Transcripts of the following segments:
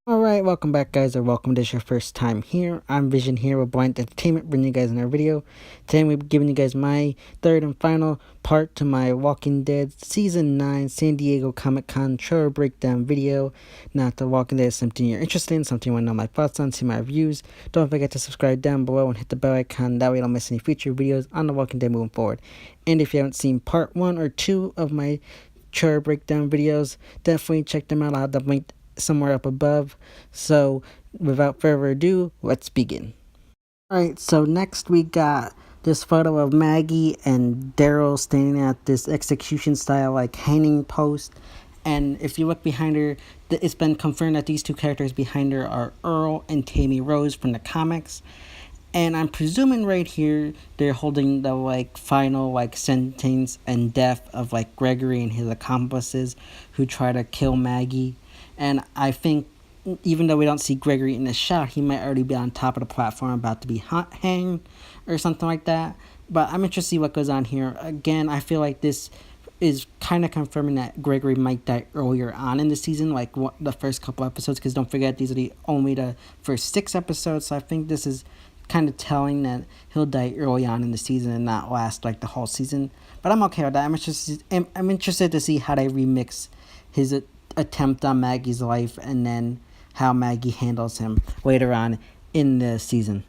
Alright, welcome back guys, or welcome to your first time here. I'm Vision here with Blind Entertainment, bringing you guys another video. Today we're giving you guys my third and final part to my Walking Dead Season 9 San Diego Comic-Con trailer breakdown video. Now, if The Walking Dead is something you're interested in, something you want to know my thoughts on, see my reviews, don't forget to subscribe down below and hit the bell icon, that way you don't miss any future videos on The Walking Dead moving forward. And if you haven't seen part 1 or 2 of my trailer breakdown videos, definitely check them out. I'll have the link somewhere up above. So without further ado, let's begin. Alright, so next we got this photo of Maggie and Daryl standing at this execution style like hanging post, and if you look behind her, it's been confirmed that these two characters behind her are Earl and Tammy Rose from the comics. And I'm presuming right here they're holding the like final like sentence and death of like Gregory and his accomplices who try to kill Maggie. And I think even though we don't see Gregory in the shot, he might already be on top of the platform about to be hanged or something like that. But I'm interested to see what goes on here. Again, I feel like this is kind of confirming that Gregory might die earlier on in the season, like the first couple episodes, because don't forget these are only the first 6 episodes. So I think this is kind of telling that he'll die early on in the season and not last like the whole season. But I'm okay with that. I'm interested to see how they remix his attempt on Maggie's life and then how Maggie handles him later on in the season.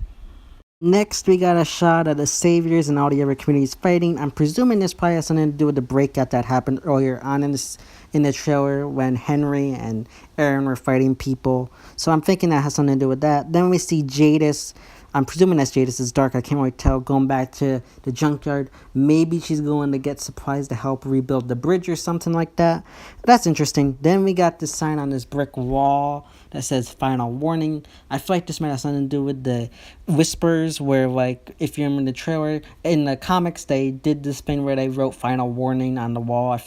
Next, we got a shot of the Saviors and all the other communities fighting. I'm presuming this probably has something to do with the breakout that happened earlier on in the trailer when Henry and Aaron were fighting people. So I'm thinking that has something to do with that. Then we see Jadis. I'm presuming that's Jadis. It's dark. I can't really tell. Going back to the junkyard. Maybe she's going to get supplies to help rebuild the bridge or something like that. That's interesting. Then we got this sign on this brick wall that says final warning. I feel like this might have something to do with the whispers where, like, if you remember the trailer, in the comics, they did this thing where they wrote final warning on the wall.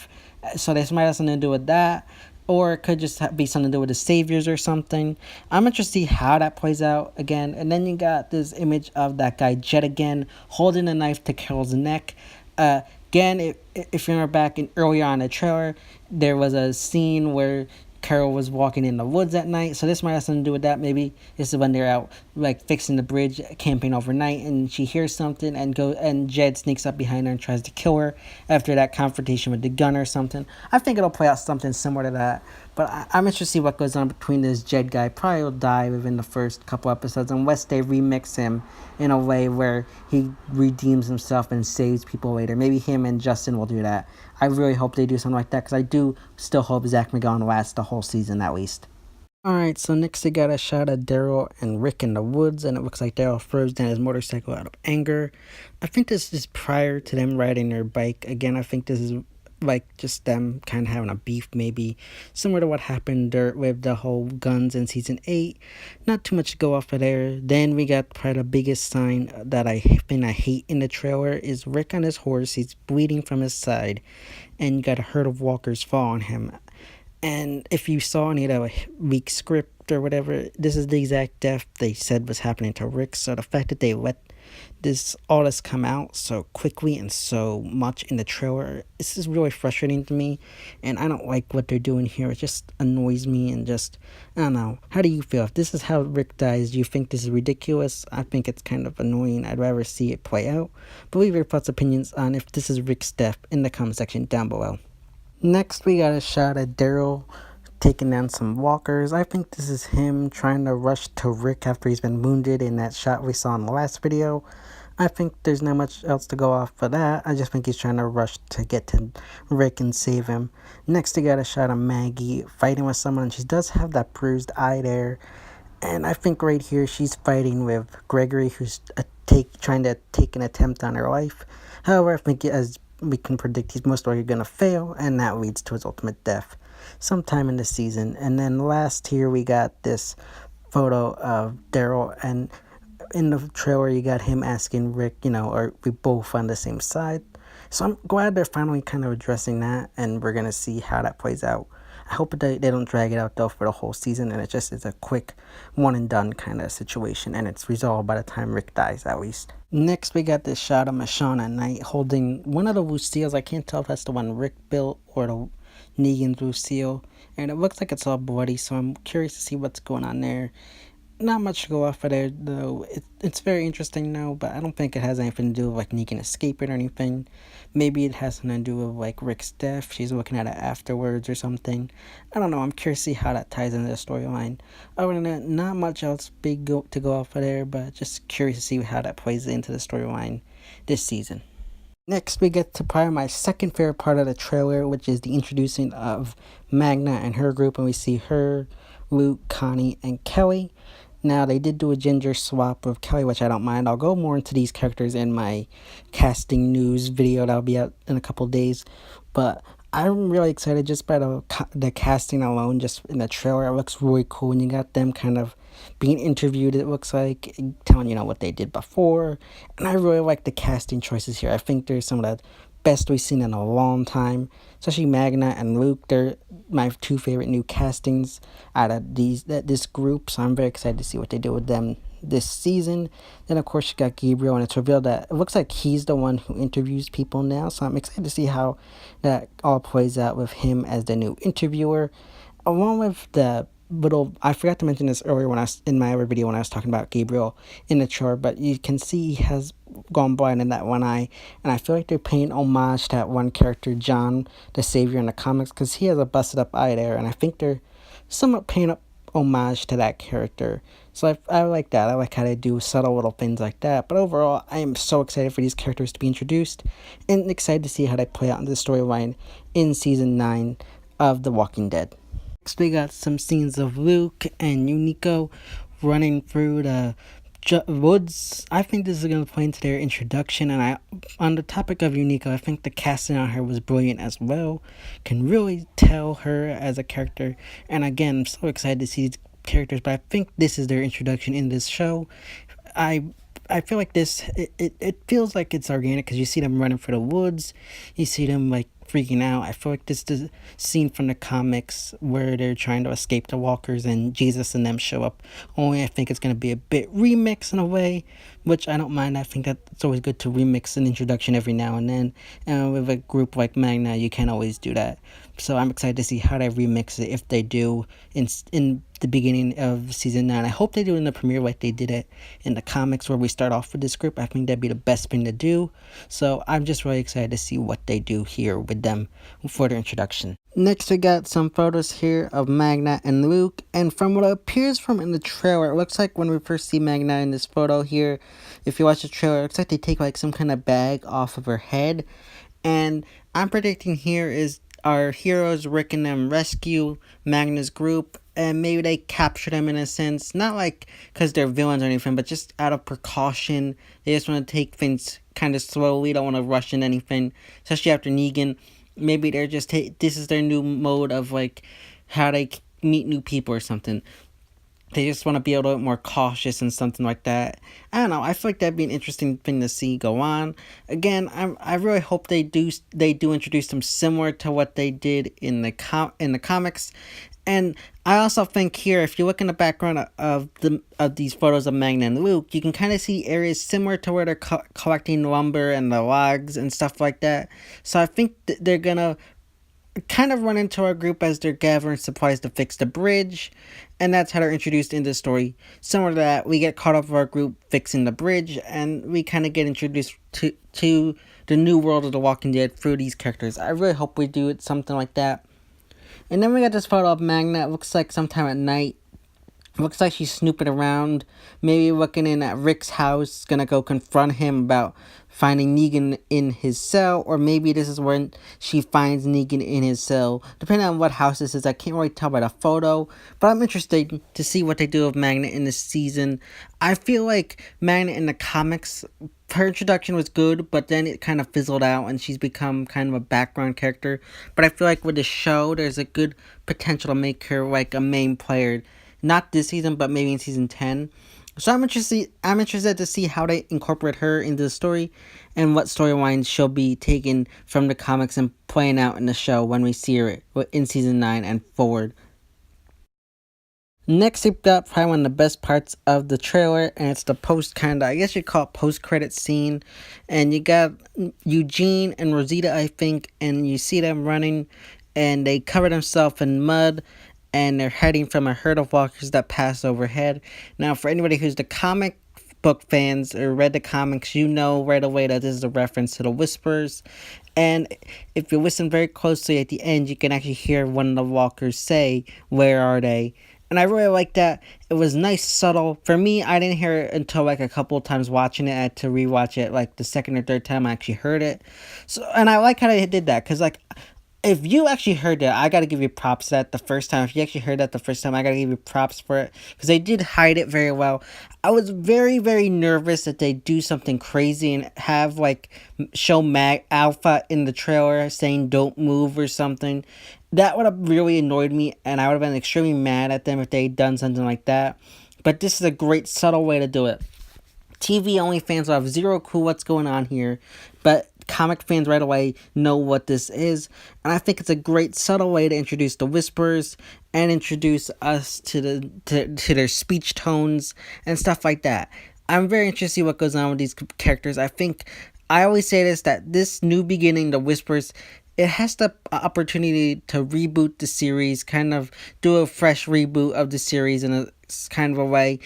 So this might have something to do with that. Or it could just be something to do with the Saviors or something. I'm interested to see how that plays out again. And then you got this image of that guy Jet again, holding a knife to Carol's neck. Again, if you remember back earlier on in the trailer, there was a scene where Carol was walking in the woods at night, so this might have something to do with that. Maybe this is when they're out like fixing the bridge, camping overnight, and she hears something and Jed sneaks up behind her and tries to kill her after that confrontation with the gun or something. I think it'll play out something similar to that. But I'm interested to see what goes on between this Jed guy. Probably will die within the first couple episodes unless they remix him in a way where he redeems himself and saves people later. Maybe him and Justin will do that. I really hope they do something like that because I do still hope Zach McGowan lasts the whole season at least. Alright, so next they got a shot of Daryl and Rick in the woods, and it looks like Daryl throws down his motorcycle out of anger. I think this is prior to them riding their bike. Again, I think this is like just them kind of having a beef, maybe similar to what happened with the whole guns in season 8. Not too much to go off of there. Then we got probably the biggest sign that I hate in the trailer is Rick on his horse. He's bleeding from his side, and you got a herd of walkers fall on him. And if you saw any of the weak script or whatever, this is the exact death they said was happening to Rick. So the fact that they let all this come out so quickly and so much in the trailer, this is really frustrating to me, and I don't like what they're doing here. It just annoys me, and just, I don't know. How do you feel? If this is how Rick dies, do you think this is ridiculous? I think it's kind of annoying. I'd rather see it play out. But leave your thoughts, opinions on if this is Rick's death in the comment section down below. Next, we got a shot at Daryl taking down some walkers. I think this is him trying to rush to Rick after he's been wounded in that shot we saw in the last video. I think there's not much else to go off for that. I just think he's trying to rush to get to Rick and save him. Next, we got a shot of Maggie fighting with someone. She does have that bruised eye there. And I think right here she's fighting with Gregory, who's trying to take an attempt on her life. However, I think as we can predict, he's most likely going to fail, and that leads to his ultimate death sometime in the season. And then last here we got this photo of Daryl, and in the trailer you got him asking Rick, are we both on the same side? So I'm glad they're finally kind of addressing that, and we're going to see how that plays out. I hope they don't drag it out though for the whole season, and it just is a quick one and done kind of situation, and it's resolved by the time Rick dies at least. Next, we got this shot of Michonne at night holding one of the Lucille's. I can't tell if that's the one Rick built or the Negan's Lucille, and it looks like it's all bloody, so I'm curious to see what's going on there. Not much to go off of there, though. It's very interesting now, but I don't think it has anything to do with, like, Negan escaping or anything. Maybe it has something to do with, like, Rick's death. She's looking at it afterwards or something. I don't know. I'm curious to see how that ties into the storyline. Other than that, not much else big to go off of there, but just curious to see how that plays into the storyline this season. Next, we get to probably my second favorite part of the trailer, which is the introducing of Magna and her group, and we see her, Luke, Connie, and Kelly. Now, they did do a ginger swap with Kelly, which I don't mind. I'll go more into these characters in my casting news video that'll be out in a couple days. But I'm really excited just by the casting alone, just in the trailer. It looks really cool, and you got them kind of being interviewed, it looks like, telling what they did before. And I really like the casting choices here. I think they're some of the best we've seen in a long time, especially Magna and Luke. They're my two favorite new castings out of this group, so I'm very excited to see what they do with them this season. Then of course you got Gabriel, and it's revealed that it looks like he's the one who interviews people now, so I'm excited to see how that all plays out with him as the new interviewer, along with the little, I forgot to mention this earlier when I was in my other video when I was talking about Gabriel in the chart, but you can see he has gone blind in that one eye, and I feel like they're paying homage to that one character, John the Savior, in the comics, because he has a busted up eye there, and I think they're somewhat paying up homage to that character. So I like that. I like how they do subtle little things like that. But overall, I am so excited for these characters to be introduced, and excited to see how they play out in the storyline in season 9 of The Walking Dead. Next, we got some scenes of Luke and Unico running through the woods. I think this is going to play into their introduction, and on the topic of Unico, I think the casting on her was brilliant as well. Can really tell her as a character, and again, I'm so excited to see these characters, but I think this is their introduction in this show. I feel like this, it feels like it's organic, because you see them running for the woods, you see them like freaking out. I feel like this is a scene from the comics where they're trying to escape the walkers and Jesus and them show up. Only I think it's going to be a bit remix in a way, which I don't mind. I think that it's always good to remix an introduction every now and then. And with a group like Magna, you can't always do that. So I'm excited to see how they remix it, if they do, in the beginning of season 9. I hope they do it in the premiere like they did it in the comics, where we start off with this group. I think that'd be the best thing to do. So I'm just really excited to see what they do here with them for their introduction. Next, we got some photos here of Magna and Luke, and from what appears from in the trailer, it looks like when we first see Magna in this photo here, if you watch the trailer, it looks like they take like some kind of bag off of her head, and I'm predicting here is our heroes, Rick and them, rescue Magna's group, and maybe they capture them in a sense, not like because they're villains or anything, but just out of precaution. They just want to take things kind of slowly, don't want to rush in anything, especially after Negan. Maybe they're just, this is their new mode of like how they meet new people or something. They just want to be a little bit more cautious and something like that. I don't know. I feel like that'd be an interesting thing to see go on. Again, I really hope they do introduce them similar to what they did in the comics. And I also think here, if you look in the background of these photos of Magna and Luke, you can kind of see areas similar to where they're collecting lumber and the logs and stuff like that. So I think they're gonna kind of run into our group as they're gathering supplies to fix the bridge, and that's how they're introduced in the story. Similar to that, we get caught up with our group fixing the bridge, and we kind of get introduced to the new world of The Walking Dead through these characters. I really hope we do it something like that. And then we got this photo of Magna. It looks like sometime at night. Looks like she's snooping around, maybe looking in at Rick's house, gonna go confront him about finding Negan in his cell, or maybe this is when she finds Negan in his cell, depending on what house this is. I can't really tell by the photo, but I'm interested to see what they do with Magna in this season. I feel like Magna in the comics, her introduction was good, but then it kind of fizzled out and she's become kind of a background character. But I feel like with the show, there's a good potential to make her like a main player. Not this season, but maybe in season 10. So I'm interested to see how they incorporate her into the story, and what storylines she'll be taken from the comics and playing out in the show when we see her in season 9 and forward. Next up, probably one of the best parts of the trailer, and it's the I guess you'd call it post credit scene. And you got Eugene and Rosita, I think, and you see them running, and they cover themselves in mud, and they're hiding from a herd of walkers that pass overhead. Now, for anybody who's the comic book fans or read the comics, you know right away that this is a reference to the Whispers. And if you listen very closely at the end, you can actually hear one of the walkers say, "Where are they?" And I really like that. It was nice, subtle. For me, I didn't hear it until like a couple of times watching it. I had to rewatch it like the second or third time I actually heard it. So, and I like how they did that, because like, if you actually heard that, I gotta give you props for that the first time. If you actually heard that the first time, I gotta give you props for it, because they did hide it very well. I was very, very nervous that they do something crazy and have like show Mag Alpha in the trailer saying "Don't move" or something. That would have really annoyed me, and I would have been extremely mad at them if they'd done something like that. But this is a great subtle way to do it. TV only fans will have zero clue what's going on here, but comic fans right away know what this is. And I think it's a great subtle way to introduce the Whispers and introduce us to their speech tones and stuff like that. I'm very interested to see what goes on with these characters. I always say this, that this new beginning, the Whispers, it has the opportunity to reboot the series, kind of do a fresh reboot of the series in a kind of a way.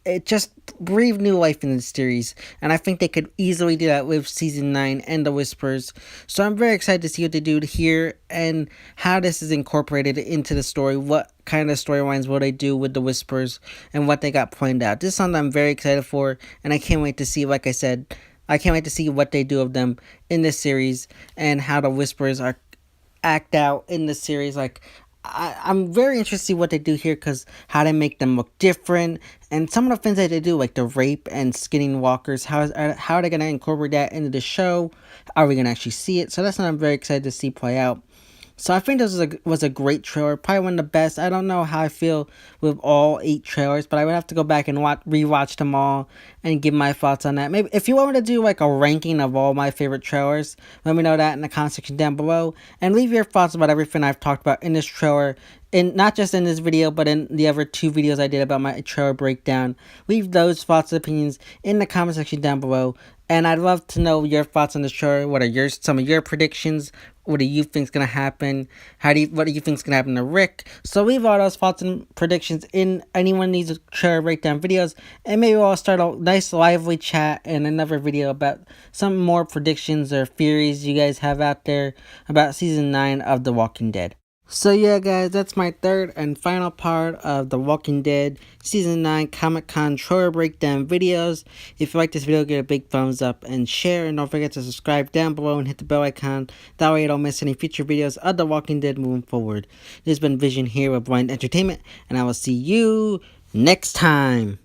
It just breathed new life in the series, and I think they could easily do that with season 9 and the Whispers. So I'm very excited to see what they do here and how this is incorporated into the story. What kind of storylines will they do with the Whispers and what they got planned out. This is something I'm very excited for, and I can't wait to see, like I said, I can't wait to see what they do of them in this series and how the Whispers are act out in the series. Like, I'm very interested to see what they do here, because how they make them look different, and some of the things that they do, like the rape and skinning walkers. How are they gonna incorporate that into the show? Are we gonna actually see it? So that's what I'm very excited to see play out. So I think this was a great trailer, probably one of the best. I don't know how I feel with all 8 trailers, but I would have to go back and rewatch them all and give my thoughts on that. Maybe if you want me to do like a ranking of all my favorite trailers, let me know that in the comment section down below, and leave your thoughts about everything I've talked about in this trailer. And not just in this video, but in the other 2 videos I did about my trailer breakdown. Leave those thoughts and opinions in the comment section down below. And I'd love to know your thoughts on this trailer. What are some of your predictions? What do you think's gonna happen? What do you think's gonna happen to Rick? So leave all those thoughts and predictions in any one of these trailer breakdown videos, and maybe I'll start a nice lively chat in another video about some more predictions or theories you guys have out there about season 9 of The Walking Dead. So yeah, guys, that's my third and final part of The Walking Dead Season 9 Comic-Con trailer breakdown videos. If you like this video, give it a big thumbs up and share, and don't forget to subscribe down below and hit the bell icon. That way you don't miss any future videos of The Walking Dead moving forward. This has been Vision here with Blind Entertainment, and I will see you next time.